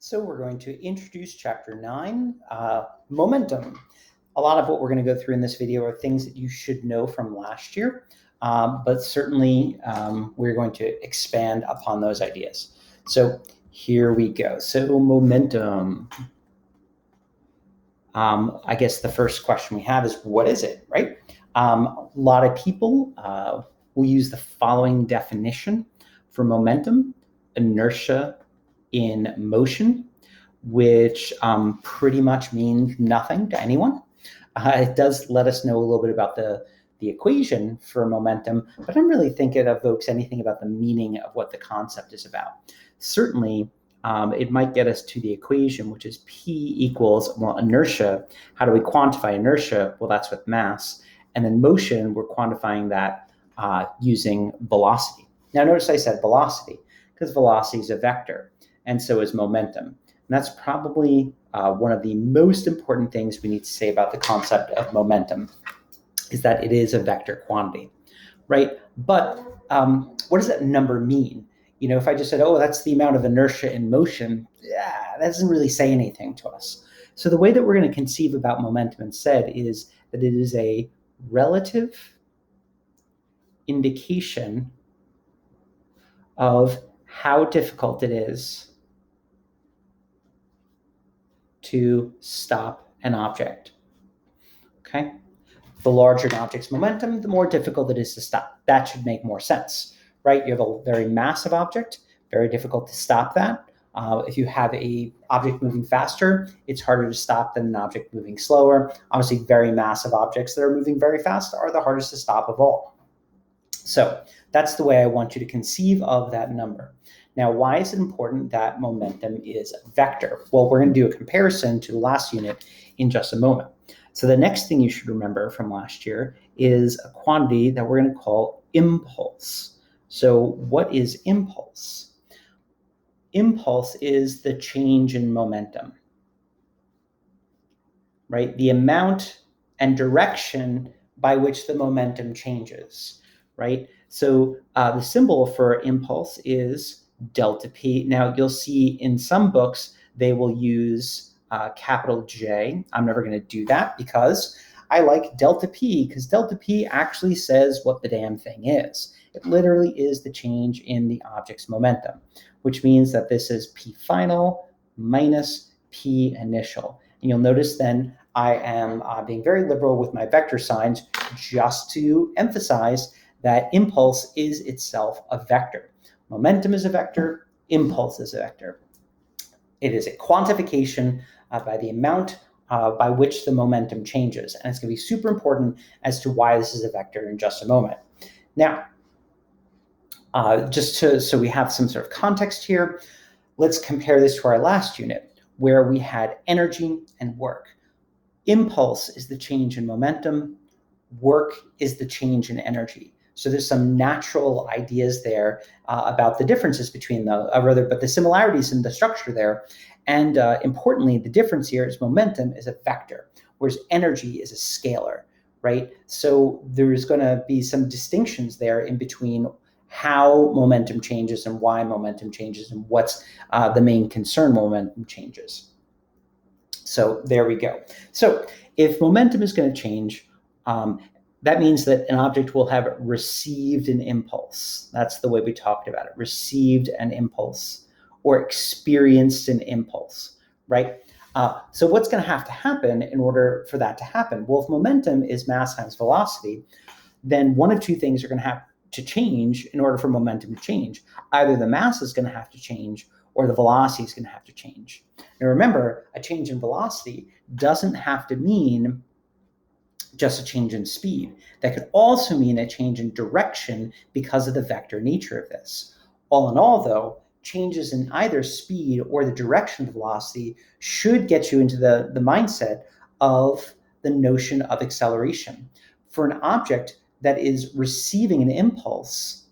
So we're going to introduce chapter 9, momentum. A lot of what we're going to go through in this video are things that you should know from last year, but certainly we're going to expand upon those ideas. So here we go. So momentum. I guess the first question we have is, what is it, right? A lot of people will use the following definition for momentum: inertia in motion, which pretty much means nothing to anyone. It does let us know a little bit about the equation for momentum, but I don't really think it evokes anything about the meaning of what the concept is about. Certainly, it might get us to the equation, which is P equals, well, inertia. How do we quantify inertia? Well, that's with mass. And then motion, we're quantifying that using velocity. Now, notice I said velocity, because velocity is a vector, and so is momentum. And that's probably one of the most important things we need to say about the concept of momentum, is that it is a vector quantity, right? But what does that number mean? You know, if I just said, oh, that's the amount of inertia in motion, that doesn't really say anything to us. So the way that we're going to conceive about momentum instead is that it is a relative indication of how difficult it is to stop an object. Okay? The larger an object's momentum, the more difficult it is to stop. That should make more sense, right? You have a very massive object, very difficult to stop that. If you have an object moving faster, it's harder to stop than an object moving slower. Obviously, very massive objects that are moving very fast are the hardest to stop of all. So that's the way I want you to conceive of that number. Now, why is it important that momentum is a vector? Well, we're going to do a comparison to the last unit in just a moment. So the next thing you should remember from last year is a quantity that we're going to call impulse. So what is impulse? Impulse is the change in momentum, right? The amount and direction by which the momentum changes, right? So the symbol for impulse is delta P. Now, you'll see in some books, they will use capital J. I'm never going to do that because I like delta P, because delta P actually says what the damn thing is. It literally is the change in the object's momentum, which means that this is P final minus P initial. And you'll notice then I am being very liberal with my vector signs just to emphasize that impulse is itself a vector. Momentum is a vector, impulse is a vector. It is a quantification by the amount by which the momentum changes. And it's going to be super important as to why this is a vector in just a moment. Now, so we have some sort of context here, let's compare this to our last unit where we had energy and work. Impulse is the change in momentum. Work is the change in energy. So there's some natural ideas there about the differences between but the similarities in the structure there. And importantly, the difference here is momentum is a vector, whereas energy is a scalar, right? So there's going to be some distinctions there in between how momentum changes and why momentum changes and what's the main concern momentum changes. So there we go. So if momentum is going to change, that means that an object will have received an impulse. That's the way we talked about it, received an impulse or experienced an impulse, right? So what's going to have to happen in order for that to happen? Well, if momentum is mass times velocity, then one of two things are going to have to change in order for momentum to change. Either the mass is going to have to change or the velocity is going to have to change. Now remember, a change in velocity doesn't have to mean just a change in speed. That could also mean a change in direction because of the vector nature of this. All in all, though, changes in either speed or the direction of velocity should get you into the mindset of the notion of acceleration. For an object that is receiving an impulse,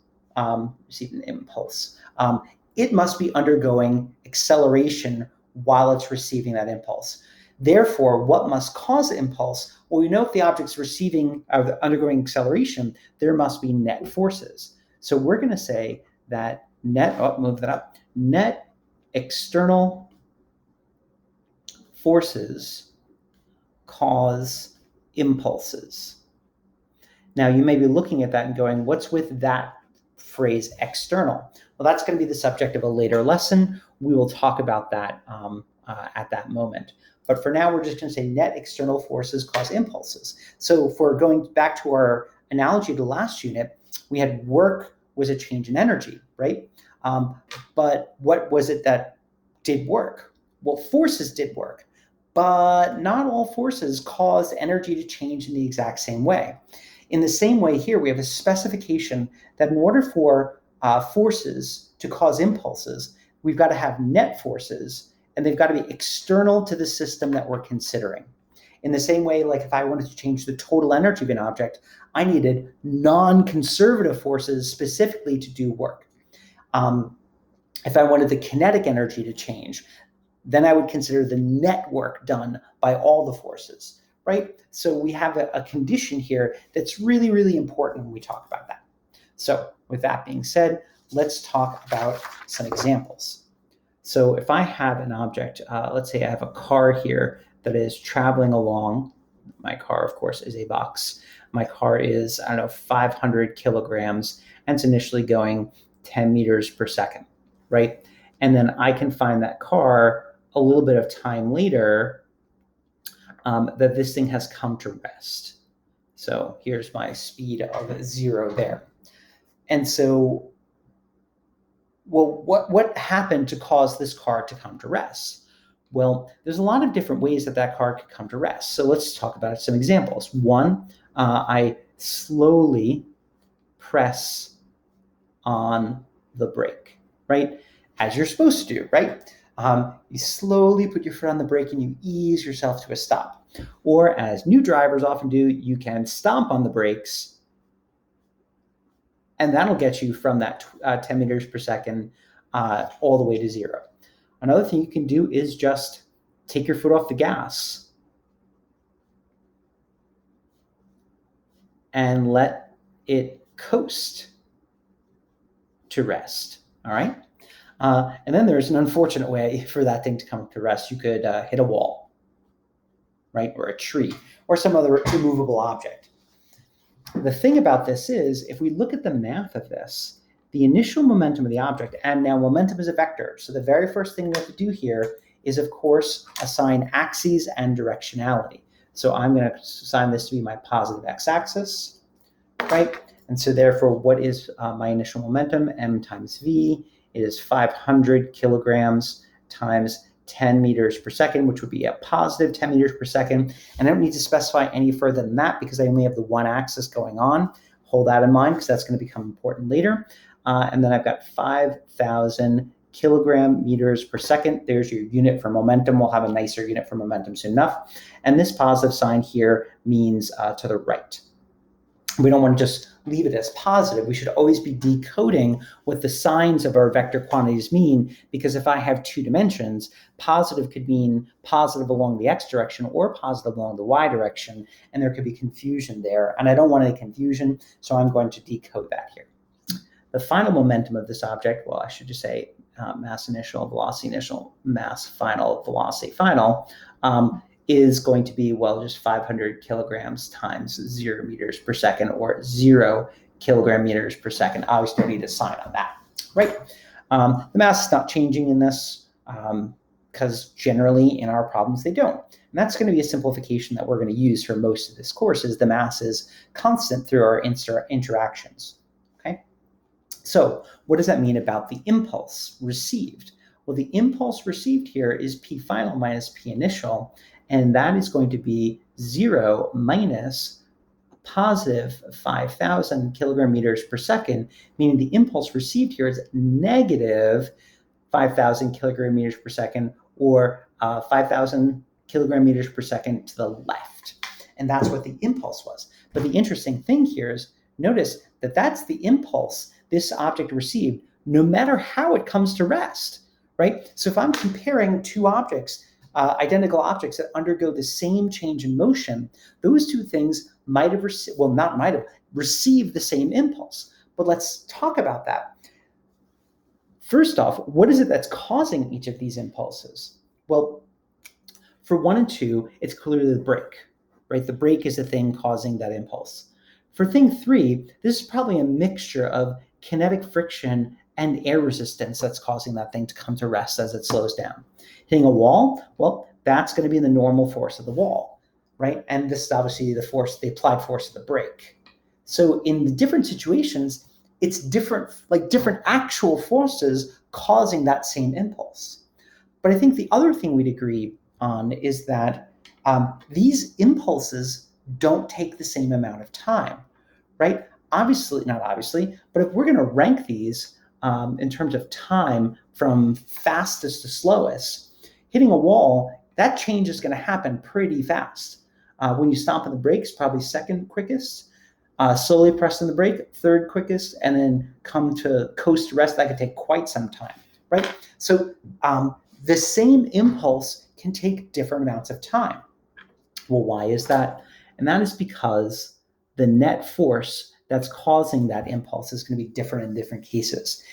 it must be undergoing acceleration while it's receiving that impulse. Therefore, what must cause the impulse? Well, we know if the object's undergoing acceleration, there must be net forces. So we're going to say that net external forces cause impulses. Now, you may be looking at that and going, what's with that phrase external? Well, that's going to be the subject of a later lesson. We will talk about that at that moment. But for now, we're just going to say net external forces cause impulses. So if we're going back to our analogy to the last unit, we had work was a change in energy, right? But what was it that did work? Well, forces did work, but not all forces caused energy to change in the exact same way. In the same way here, we have a specification that in order for forces to cause impulses, we've got to have net forces, and they've got to be external to the system that we're considering. In the same way, like if I wanted to change the total energy of an object, I needed non-conservative forces specifically to do work. If I wanted the kinetic energy to change, then I would consider the net work done by all the forces, right? So we have a condition here that's really, really important when we talk about that. So with that being said, let's talk about some examples. So if I have an object, let's say I have a car here that is traveling along. My car, of course, is a box. My car is, 500 kilograms, and it's initially going 10 meters per second, right? And then I can find that car a little bit of time later that this thing has come to rest. So here's my speed of 0 there. And so, well, what happened to cause this car to come to rest? Well, there's a lot of different ways that car could come to rest. So let's talk about some examples. One, I slowly press on the brake, right? As you're supposed to do, right? You slowly put your foot on the brake and you ease yourself to a stop. Or as new drivers often do, you can stomp on the brakes, and that'll get you from that 10 meters per second all the way to 0. Another thing you can do is just take your foot off the gas and let it coast to rest, all right? And then there's an unfortunate way for that thing to come to rest. You could hit a wall, right, or a tree, or some other immovable object. The thing about this is, if we look at the math of this, the initial momentum of the object, and now momentum is a vector, so the very first thing we have to do here is, of course, assign axes and directionality. So I'm going to assign this to be my positive x-axis, right? And so therefore, what is my initial momentum? M times v is 500 kilograms times 10 meters per second, which would be a positive 10 meters per second. And I don't need to specify any further than that because I only have the one axis going on. Hold that in mind because that's going to become important later. And then I've got 5,000 kilogram meters per second. There's your unit for momentum. We'll have a nicer unit for momentum soon enough. And this positive sign here means to the right. We don't want to just leave it as positive. We should always be decoding what the signs of our vector quantities mean, because if I have 2 dimensions, positive could mean positive along the x direction or positive along the y direction, and there could be confusion there. And I don't want any confusion, so I'm going to decode that here. The final momentum of this object, well, I should just say mass initial, velocity initial, mass final, velocity final, is going to be, well, just 500 kilograms times 0 meters per second, or 0 kilogram meters per second. I always don't need a sign on that, right? The mass is not changing in this because generally in our problems they don't. And that's going to be a simplification that we're going to use for most of this course, is the mass is constant through our interactions, okay? So what does that mean about the impulse received? Well, the impulse received here is P final minus P initial, and that is going to be 0 minus positive 5,000 kilogram meters per second, meaning the impulse received here is negative 5,000 kilogram meters per second, or 5,000 kilogram meters per second to the left. And that's what the impulse was. But the interesting thing here is, notice that that's the impulse this object received, no matter how it comes to rest, right? So if I'm comparing 2 objects, identical objects that undergo the same change in motion, those 2 things might have received, well, not might have, received the same impulse. But let's talk about that. First off, what is it that's causing each of these impulses? Well, For 1 and 2, it's clearly the brake, right? The brake is the thing causing that impulse. For thing 3, this is probably a mixture of kinetic friction and air resistance that's causing that thing to come to rest as it slows down. Hitting a wall, well, that's going to be the normal force of the wall, right? And this is obviously the force, the applied force of the brake. So in the different situations, it's different, like different actual forces causing that same impulse. But I think the other thing we'd agree on is that these impulses don't take the same amount of time, right? Obviously, not obviously, but if we're going to rank these in terms of time from fastest to slowest, hitting a wall, that change is going to happen pretty fast. When you stomp on the brakes, probably second quickest. Slowly pressing the brake, third quickest, and then come to coast to rest, that could take quite some time, right? So the same impulse can take different amounts of time. Well, why is that? And that is because the net force that's causing that impulse is going to be different in different cases.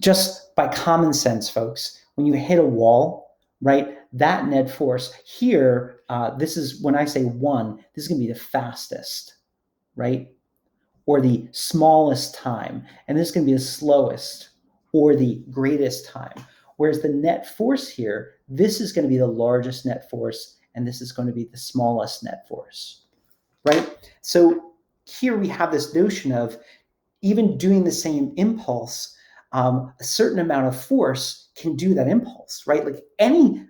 Just by common sense, folks, when you hit a wall, right, that net force here, this is when I say 1, this is going to be the fastest, right? Or the smallest time, and this is going to be the slowest or the greatest time. Whereas the net force here, this is going to be the largest net force, and this is going to be the smallest net force, right? So here we have this notion of even doing the same impulse, a certain amount of force can do that impulse, right? Like any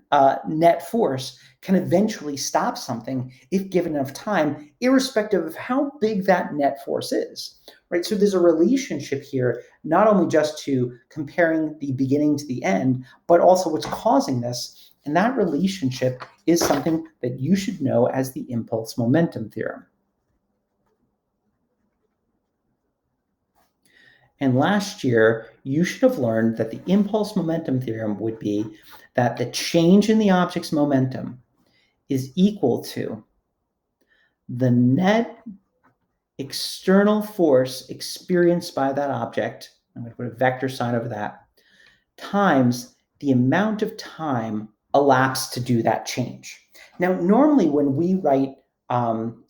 net force can eventually stop something if given enough time, irrespective of how big that net force is, right? So there's a relationship here, not only just to comparing the beginning to the end, but also what's causing this. And that relationship is something that you should know as the impulse momentum theorem. And last year, you should have learned that the impulse momentum theorem would be that the change in the object's momentum is equal to the net external force experienced by that object, I'm going to put a vector sign over that, times the amount of time elapsed to do that change. Now, normally when we write time,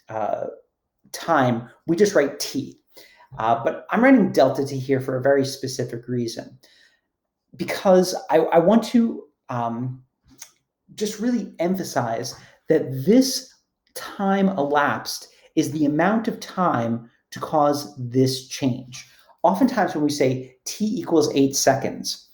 we just write t. But I'm writing delta t here for a very specific reason, because I want to just really emphasize that this time elapsed is the amount of time to cause this change. Oftentimes when we say t equals 8 seconds,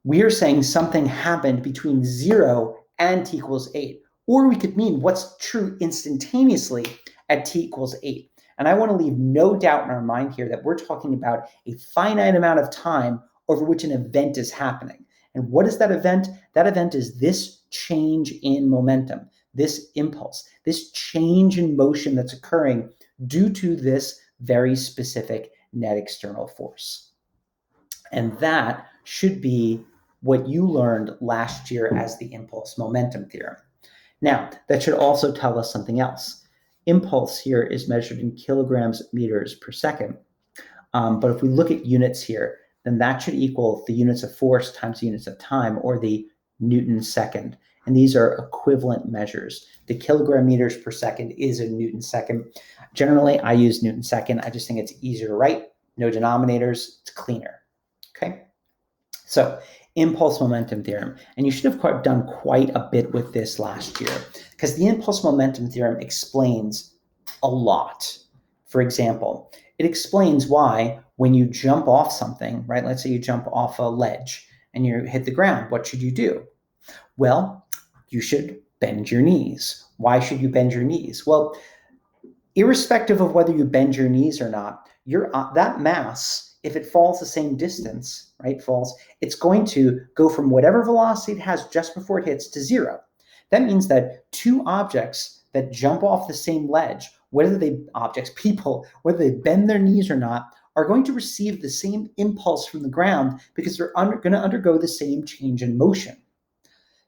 we are saying something happened between 0 and t equals 8. Or we could mean what's true instantaneously at t equals 8. And I want to leave no doubt in our mind here that we're talking about a finite amount of time over which an event is happening. And what is that event? That event is this change in momentum, this impulse, this change in motion that's occurring due to this very specific net external force. And that should be what you learned last year as the impulse momentum theorem. Now, that should also tell us something else. Impulse here is measured in kilograms meters per second. But if we look at units here, then that should equal the units of force times the units of time, or the Newton second. And these are equivalent measures. The kilogram meters per second is a Newton second. Generally, I use Newton second. I just think it's easier to write. No denominators, it's cleaner. Okay? So, impulse momentum theorem. And you should have done quite a bit with this last year, because the impulse momentum theorem explains a lot. For example, it explains why when you jump off something, right? Let's say you jump off a ledge and you hit the ground. What should you do? Well, you should bend your knees. Why should you bend your knees? Well, irrespective of whether you bend your knees or not, that mass, if it falls the same distance, right, it's going to go from whatever velocity it has just before it hits to 0. That means that two objects that jump off the same ledge, people, whether they bend their knees or not, are going to receive the same impulse from the ground because they're going to undergo the same change in motion.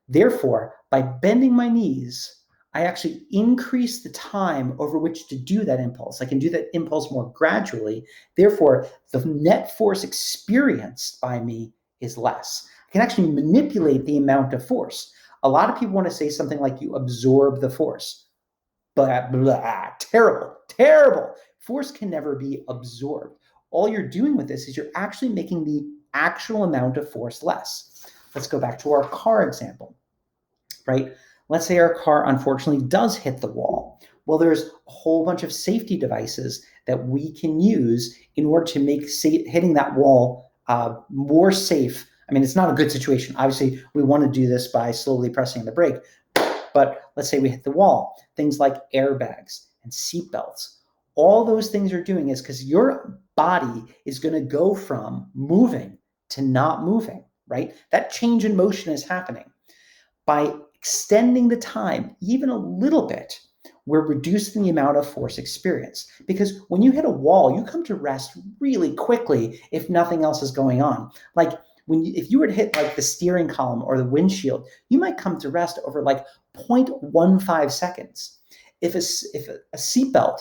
Therefore, by bending my knees, I actually increase the time over which to do that impulse. I can do that impulse more gradually. Therefore, the net force experienced by me is less. I can actually manipulate the amount of force. A lot of people want to say something like you absorb the force. Blah, blah, terrible, terrible. Force can never be absorbed. All you're doing with this is you're actually making the actual amount of force less. Let's go back to our car example, right? Let's say our car unfortunately does hit the wall. Well, there's a whole bunch of safety devices that we can use in order to make hitting that wall more safe. I mean, it's not a good situation. Obviously, we want to do this by slowly pressing the brake. But let's say we hit the wall. Things like airbags and seatbelts. All those things you're doing is because your body is going to go from moving to not moving, right? That change in motion is happening. By extending the time even a little bit, we're reducing the amount of force experienced. Because when you hit a wall, you come to rest really quickly if nothing else is going on. Like if you were to hit like the steering column or the windshield, you might come to rest over like 0.15 seconds. If a seatbelt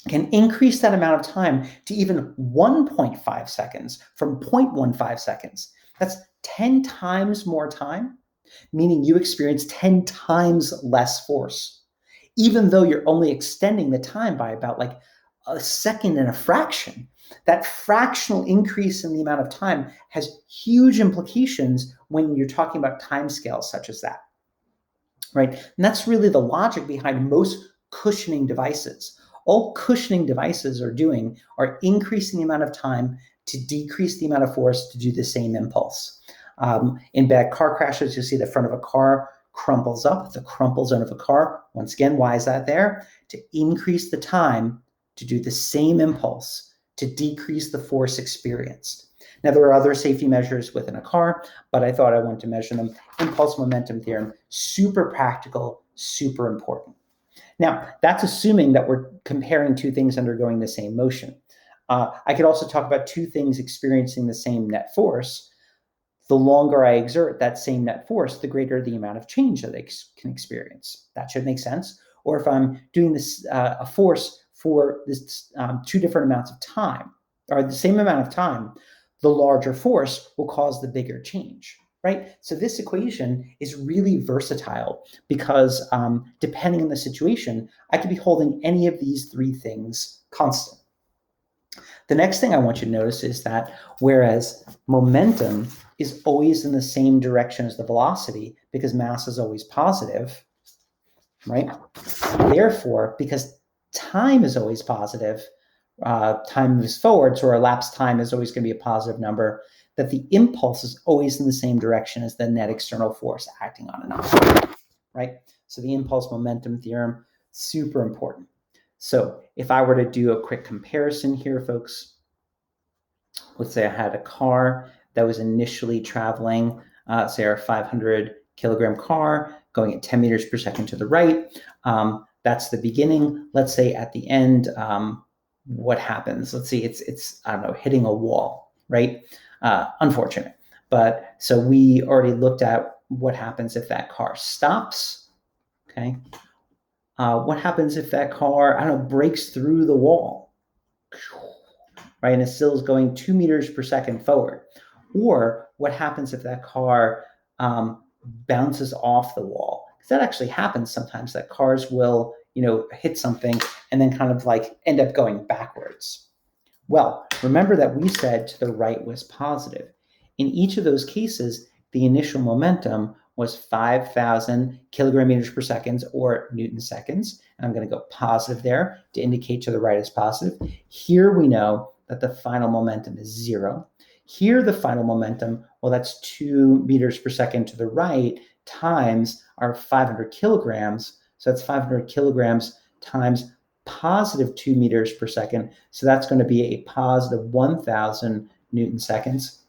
can increase that amount of time to even 1.5 seconds from 0.15 seconds, that's 10 times more time, meaning you experience 10 times less force, even though you're only extending the time by about like a second and a fraction. That fractional increase in the amount of time has huge implications when you're talking about timescales such as that, right? And that's really the logic behind most cushioning devices. All cushioning devices are doing are increasing the amount of time to decrease the amount of force to do the same impulse. In bad car crashes, you see the front of a car crumples up, the crumple zone of a car. Once again, why is that there? To increase the time to do the same impulse, to decrease the force experienced. Now, there are other safety measures within a car, but I thought I wanted to mention them. Impulse momentum theorem, super practical, super important. Now, that's assuming that we're comparing two things undergoing the same motion. I could also talk about two things experiencing the same net force. The longer I exert that same net force, the greater the amount of change that I can experience. That should make sense. Or if I'm doing this a force for this two different amounts of time, or the same amount of time, the larger force will cause the bigger change, right? So this equation is really versatile because depending on the situation, I could be holding any of these three things constant. The next thing I want you to notice is that whereas momentum is always in the same direction as the velocity because mass is always positive, right? Therefore, because time is always positive, time moves forward, so our elapsed time is always going to be a positive number, that the impulse is always in the same direction as the net external force acting on an object, right? So the impulse momentum theorem, super important. So if I were to do a quick comparison here, folks, let's say I had a car that was initially traveling, say our 500 kilogram car going at 10 meters per second to the right. That's the beginning. Let's say at the end, what happens? Let's see, it's I don't know, hitting a wall, right? Unfortunate. But so we already looked at what happens if that car stops, okay? What happens if that car, I don't know, breaks through the wall, right? And it still is going 2 meters per second forward. Or what happens if that car bounces off the wall? Because that actually happens sometimes, that cars will, hit something and then kind of like end up going backwards. Well, remember that we said to the right was positive. In each of those cases, the initial momentum was 5,000 kilogram meters per second or Newton seconds. And I'm going to go positive there to indicate to the right is positive. Here we know that the final momentum is 0. Here the final momentum, well, that's 2 meters per second to the right times our 500 kilograms. So that's 500 kilograms times positive 2 meters per second. So that's going to be a positive 1,000 Newton seconds.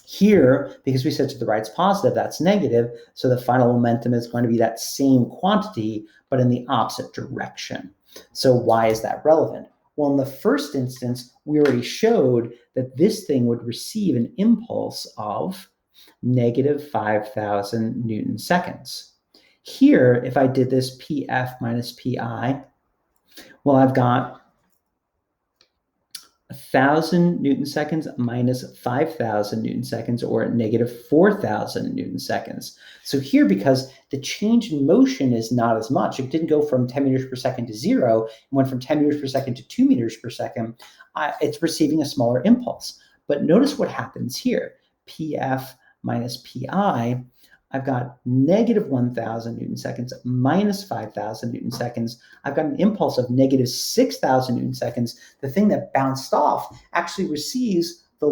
Here, because we said to the right's positive, that's negative. So the final momentum is going to be that same quantity, but in the opposite direction. So why is that relevant? Well, in the first instance, we already showed that this thing would receive an impulse of negative 5,000 Newton seconds. Here, if I did this PF minus PI, well, I've got 1,000 Newton seconds minus 5,000 Newton seconds, or negative 4,000 Newton seconds. So here, because the change in motion is not as much, it didn't go from 10 meters per second to 0, it went from 10 meters per second to 2 meters per second, it's receiving a smaller impulse. But notice what happens here. PF minus PI, I've got negative 1,000 Newton seconds minus 5,000 Newton seconds. I've got an impulse of negative 6,000 Newton seconds. The thing that bounced off actually received the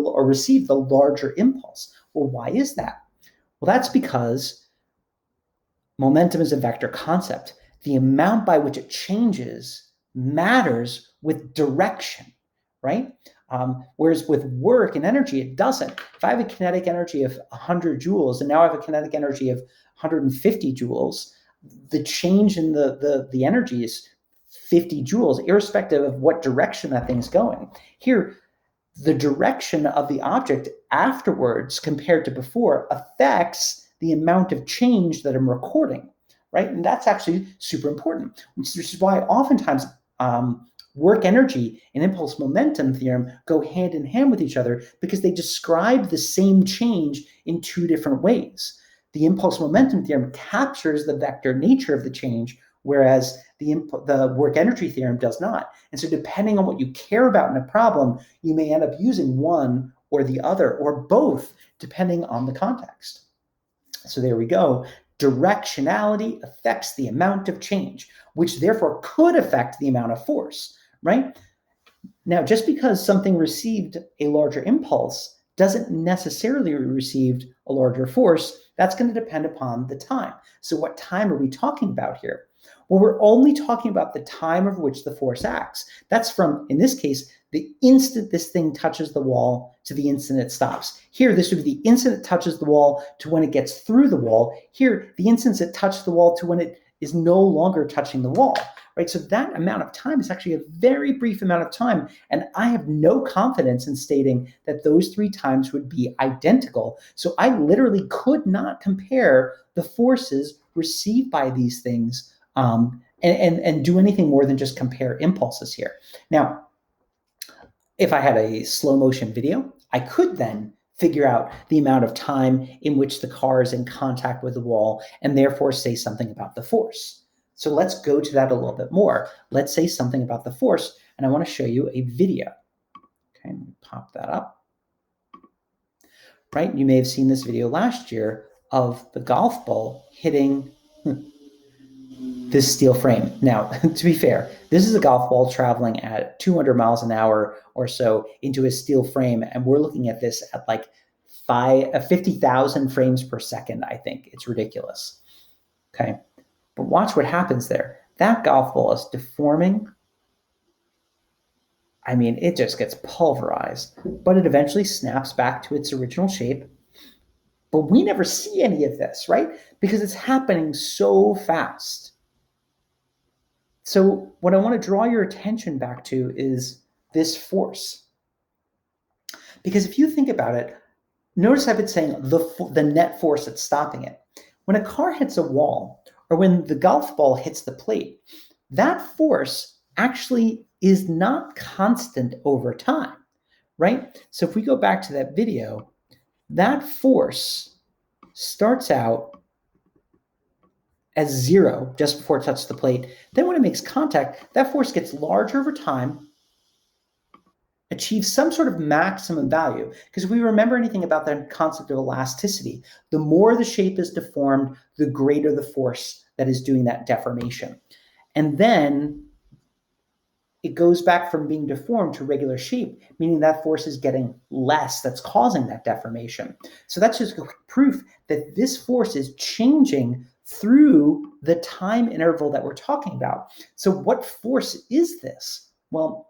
larger impulse. Well, why is that? Well, that's because momentum is a vector concept. The amount by which it changes matters with direction, right? Whereas with work and energy, it doesn't. If I have a kinetic energy of 100 joules and now I have a kinetic energy of 150 joules, the change in the energy is 50 joules, irrespective of what direction that thing's going. Here, the direction of the object afterwards compared to before affects the amount of change that I'm recording, right? And that's actually super important, which is why oftentimes work energy and impulse momentum theorem go hand in hand with each other, because they describe the same change in two different ways. The impulse momentum theorem captures the vector nature of the change, whereas the work energy theorem does not. And so depending on what you care about in a problem, you may end up using one or the other, or both, depending on the context. So there we go. Directionality affects the amount of change, which therefore could affect the amount of force, right? Now, just because something received a larger impulse doesn't necessarily receive a larger force. That's going to depend upon the time. So what time are we talking about here? Well, we're only talking about the time over which the force acts. That's from, in this case, the instant this thing touches the wall to the instant it stops. Here, this would be the instant it touches the wall to when it gets through the wall. Here, the instant it touches the wall to when it is no longer touching the wall, right? So that amount of time is actually a very brief amount of time. And I have no confidence in stating that those three times would be identical. So I literally could not compare the forces received by these things and do anything more than just compare impulses here. Now, if I had a slow motion video, I could then figure out the amount of time in which the car is in contact with the wall and therefore say something about the force. So let's go to that a little bit more. Let's say something about the force, and I want to show you a video. Okay, let me pop that up. Right, you may have seen this video last year of the golf ball hitting this steel frame. Now, to be fair, this is a golf ball traveling at 200 miles an hour or so into a steel frame, and we're looking at this at like 50,000 frames per second, I think. It's ridiculous. Okay, but watch what happens there. That golf ball is deforming. I mean, it just gets pulverized, but it eventually snaps back to its original shape. But we never see any of this, right? Because it's happening so fast. So what I want to draw your attention back to is this force. Because if you think about it, notice I've been saying the net force that's stopping it. When a car hits a wall, or when the golf ball hits the plate, that force actually is not constant over time, right? So if we go back to that video, that force starts out as 0 just before it touches the plate. Then when it makes contact, that force gets larger over time, achieves some sort of maximum value. Because if we remember anything about the concept of elasticity, the more the shape is deformed, the greater the force that is doing that deformation. And then it goes back from being deformed to regular shape, meaning that force is getting less that's causing that deformation. So that's just proof that this force is changing through the time interval that we're talking about. So what force is this? Well,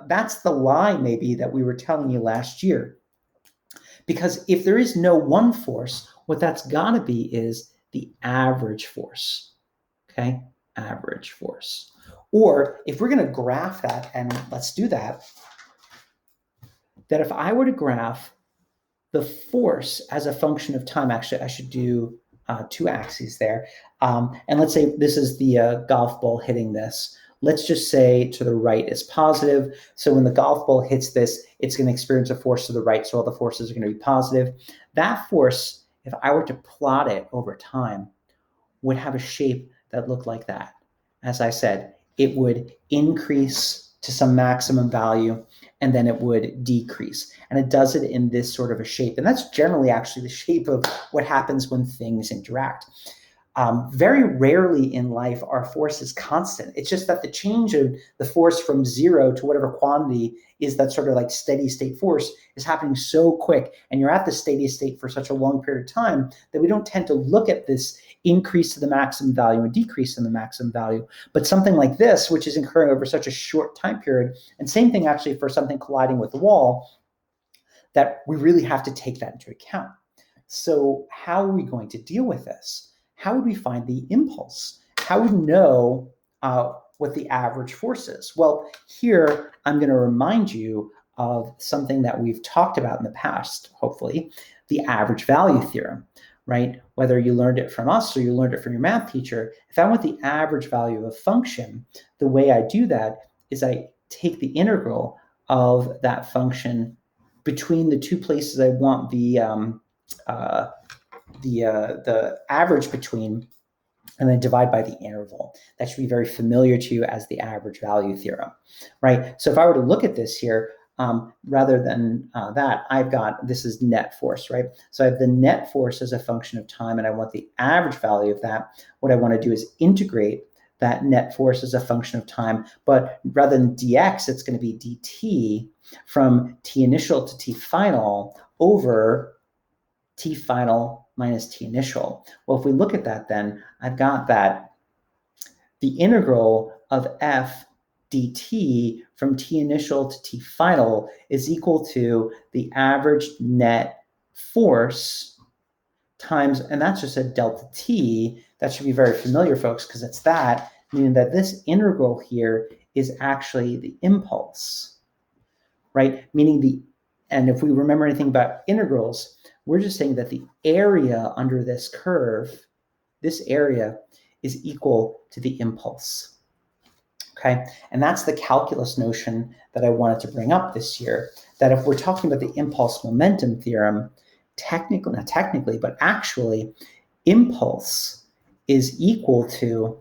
that's the lie maybe that we were telling you last year. Because if there is no one force, what that's got to be is the average force, okay? Average force. Or if we're going to graph that, and let's do that, that if I were to graph the force as a function of time, actually I should do 2 axes there. And let's say this is the golf ball hitting this. let's just say to the right is positive. So when the golf ball hits this, it's going to experience a force to the right. So all the forces are going to be positive. That force, if I were to plot it over time, would have a shape that looked like that. As I said, it would increase to some maximum value, and then it would decrease. And it does it in this sort of a shape. And that's generally actually the shape of what happens when things interact. Very rarely in life our force is constant. It's just that the change of the force from zero to whatever quantity is that sort of like steady state force is happening so quick, and you're at the steady state for such a long period of time that we don't tend to look at this increase to the maximum value and decrease in the maximum value. But something like this, which is occurring over such a short time period, and same thing actually for something colliding with the wall, that we really have to take that into account. So how are we going to deal with this? How would we find the impulse? How would we know what the average force is? Well, here I'm going to remind you of something that we've talked about in the past, hopefully, the average value theorem, right? Whether you learned it from us or you learned it from your math teacher, if I want the average value of a function, the way I do that is I take the integral of that function between the two places I want the average between, and then divide by the interval. That should be very familiar to you as the average value theorem, right? So if I were to look at this here, rather than that, I've got, this is net force, right? So I have the net force as a function of time, and I want the average value of that. What I want to do is integrate that net force as a function of time, but rather than dx, it's going to be dt from t initial to t final over t final minus t initial. Well, if we look at that, then I've got that the integral of f dt from t initial to t final is equal to the average net force times, and that's just a delta t. That should be very familiar, folks, because it's that, meaning that this integral here is actually the impulse, right? Meaning and if we remember anything about integrals, we're just saying that the area under this curve, this area is equal to the impulse, okay? And that's the calculus notion that I wanted to bring up this year, that if we're talking about the impulse momentum theorem, not technically, but actually, impulse is equal to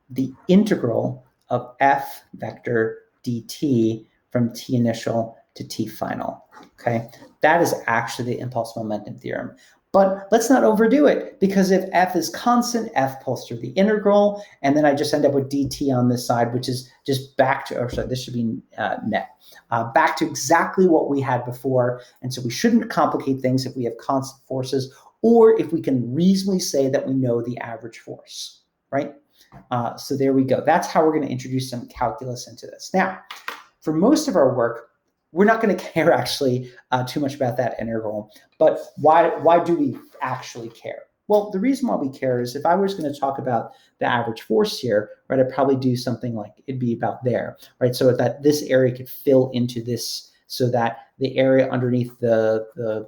the integral of f vector dt from t initial to t final, okay? That is actually the impulse momentum theorem. But let's not overdo it, because if f is constant, f pulls through the integral, and then I just end up with dt on this side, which is just back to, this should be net, back to exactly what we had before. And so we shouldn't complicate things if we have constant forces, or if we can reasonably say that we know the average force, right? So there we go. That's how we're going to introduce some calculus into this. Now, for most of our work, we're not going to care actually too much about that integral. But why do we actually care? Well, the reason why we care is if I was going to talk about the average force here, right, I'd probably do something like it'd be about there, right? So that this area could fill into this, so that the area underneath the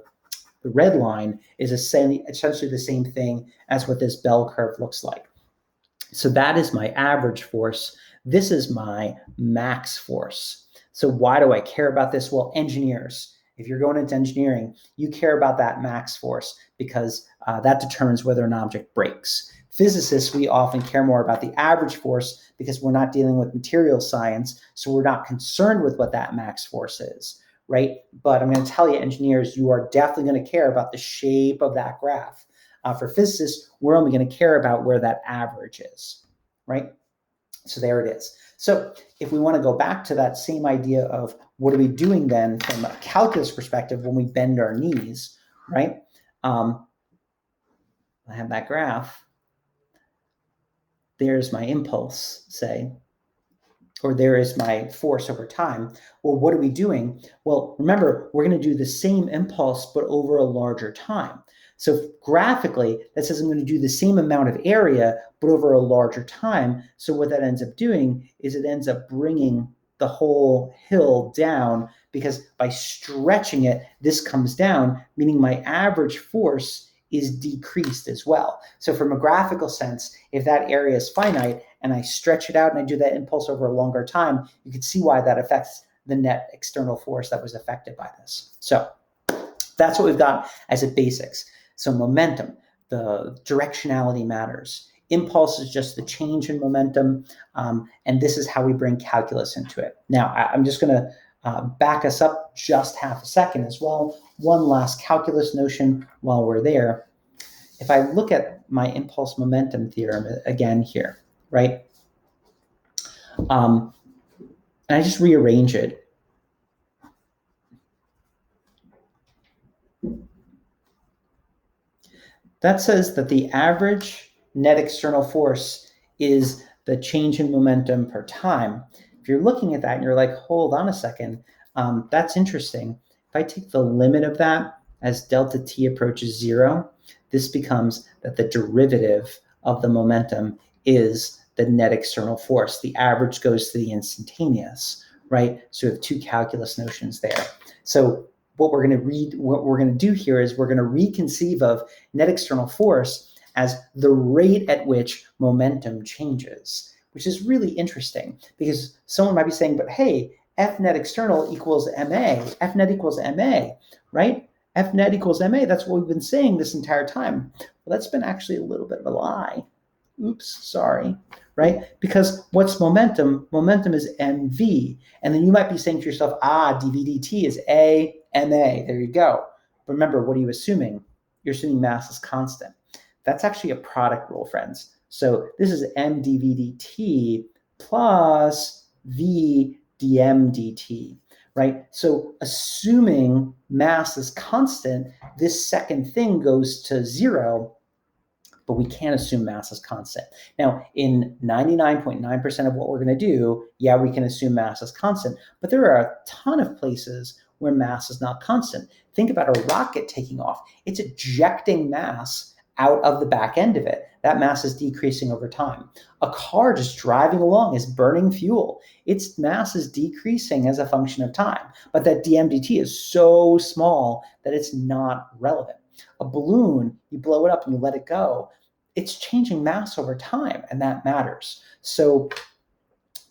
red line is essentially the same thing as what this bell curve looks like. So that is my average force. This is my max force. So why do I care about this? Well, engineers, if you're going into engineering, you care about that max force because that determines whether an object breaks. Physicists, we often care more about the average force because we're not dealing with material science, so we're not concerned with what that max force is, right? But I'm going to tell you, engineers, you are definitely going to care about the shape of that graph. For physicists, we're only going to care about where that average is, right? So there it is. So if we want to go back to that same idea of what are we doing then from a calculus perspective when we bend our knees, right? I have that graph. There's my impulse, say, or there is my force over time. Well, what are we doing? Well, remember, we're going to do the same impulse, but over a larger time. So graphically, that says I'm going to do the same amount of area, but over a larger time. So what that ends up doing is it ends up bringing the whole hill down, because by stretching it, this comes down, meaning my average force is decreased as well. So from a graphical sense, if that area is finite and I stretch it out and I do that impulse over a longer time, you can see why that affects the net external force that was affected by this. So that's what we've got as a basics. So momentum, the directionality matters. Impulse is just the change in momentum, and this is how we bring calculus into it. Now, I'm just going to back us up just half a second as well. One last calculus notion while we're there. If I look at my impulse momentum theorem again here, right, and I just rearrange it, that says that the average net external force is the change in momentum per time. If you're looking at that and you're like, hold on a second, that's interesting. If I take the limit of that as delta t approaches 0, this becomes that the derivative of the momentum is the net external force. The average goes to the instantaneous, right? So we have two calculus notions there. So what we're going to do here is we're going to reconceive of net external force as the rate at which momentum changes, which is really interesting because someone might be saying, but hey, F net external equals MA, F net equals MA, right? F net equals MA, that's what we've been saying this entire time. Well, that's been actually a little bit of a lie. Oops, sorry, right? Because what's momentum? Momentum is mv. And then you might be saying to yourself, dv dt is a ma. There you go. Remember, what are you assuming? You're assuming mass is constant. That's actually a product rule, friends. So this is m dv dt plus v dm dt, right? So assuming mass is constant, this second thing goes to 0, but we can't assume mass is constant. Now, in 99.9% of what we're going to do, yeah, we can assume mass is constant, but there are a ton of places where mass is not constant. Think about a rocket taking off. It's ejecting mass out of the back end of it. That mass is decreasing over time. A car just driving along is burning fuel. Its mass is decreasing as a function of time, but that dm/dt is so small that it's not relevant. A balloon, you blow it up and you let it go, it's changing mass over time, and that matters. So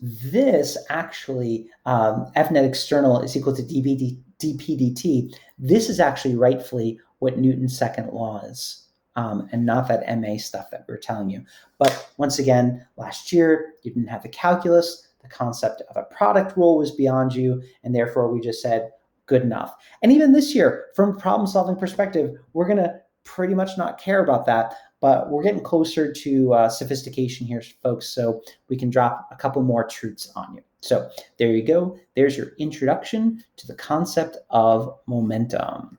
this actually, F net external is equal to dp dt. This is actually rightfully what Newton's second law is, and not that MA stuff that we were telling you. But once again, last year, you didn't have the calculus. The concept of a product rule was beyond you, and therefore we just said, good enough. And even this year, from a problem-solving perspective, we're going to pretty much not care about that, but we're getting closer to sophistication here, folks, so we can drop a couple more truths on you. So there you go. There's your introduction to the concept of momentum.